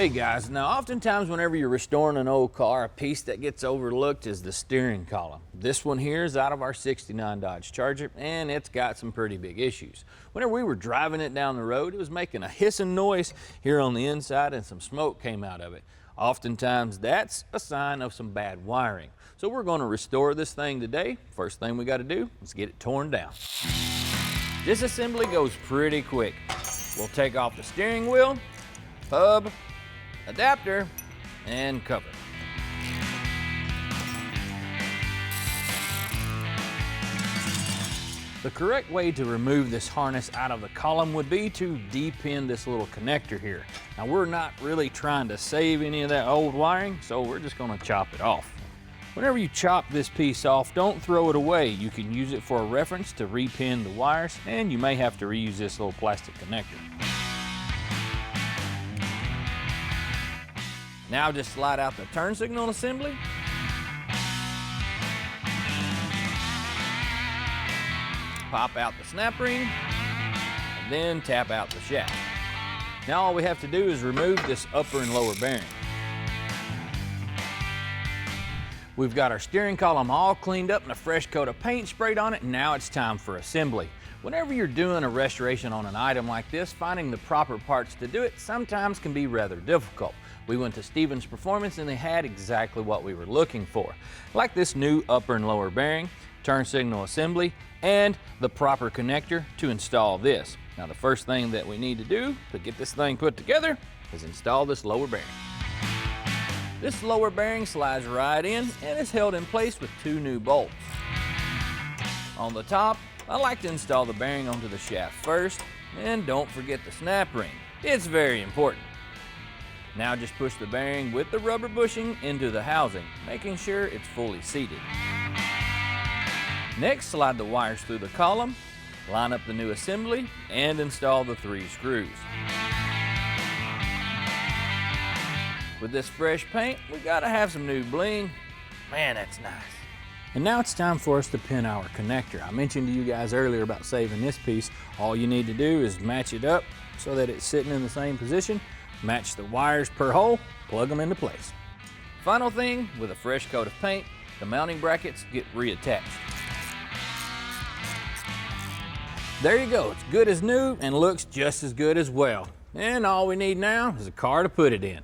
Hey guys, now oftentimes whenever you're restoring an old car, a piece that gets overlooked is the steering column. This one here is out of our '69 Dodge Charger and it's got some pretty big issues. Whenever we were driving it down the road, it was making a hissing noise here on the inside and some smoke came out of it. Oftentimes that's a sign of some bad wiring. So we're going to restore this thing today. First thing we got to do is get it torn down. Disassembly goes pretty quick. We'll take off the steering wheel, hub, adapter, and cover. The correct way to remove this harness out of the column would be to de-pin this little connector here. Now we're not really trying to save any of that old wiring, so we're just going to chop it off. Whenever you chop this piece off, don't throw it away. You can use it for a reference to re-pin the wires, and you may have to reuse this little plastic connector. Now just slide out the turn signal assembly. Pop out the snap ring, and then tap out the shaft. Now all we have to do is remove this upper and lower bearing. We've got our steering column all cleaned up and a fresh coat of paint sprayed on it, and now it's time for assembly. Whenever you're doing a restoration on an item like this, finding the proper parts to do it sometimes can be rather difficult. We went to Stevens Performance and they had exactly what we were looking for, like this new upper and lower bearing, turn signal assembly, and the proper connector to install this. Now the first thing that we need to do to get this thing put together is install this lower bearing. This lower bearing slides right in and is held in place with two new bolts. On the top, I like to install the bearing onto the shaft first, and don't forget the snap ring. It's very important. Now just push the bearing with the rubber bushing into the housing, making sure it's fully seated. Next, slide the wires through the column, line up the new assembly, and install the 3 screws. With this fresh paint, we gotta have some new bling. Man, that's nice. And now it's time for us to pin our connector. I mentioned to you guys earlier about saving this piece. All you need to do is match it up so that it's sitting in the same position, match the wires per hole, plug them into place. Final thing, with a fresh coat of paint, the mounting brackets get reattached. There you go, it's good as new and looks just as good as well. And all we need now is a car to put it in.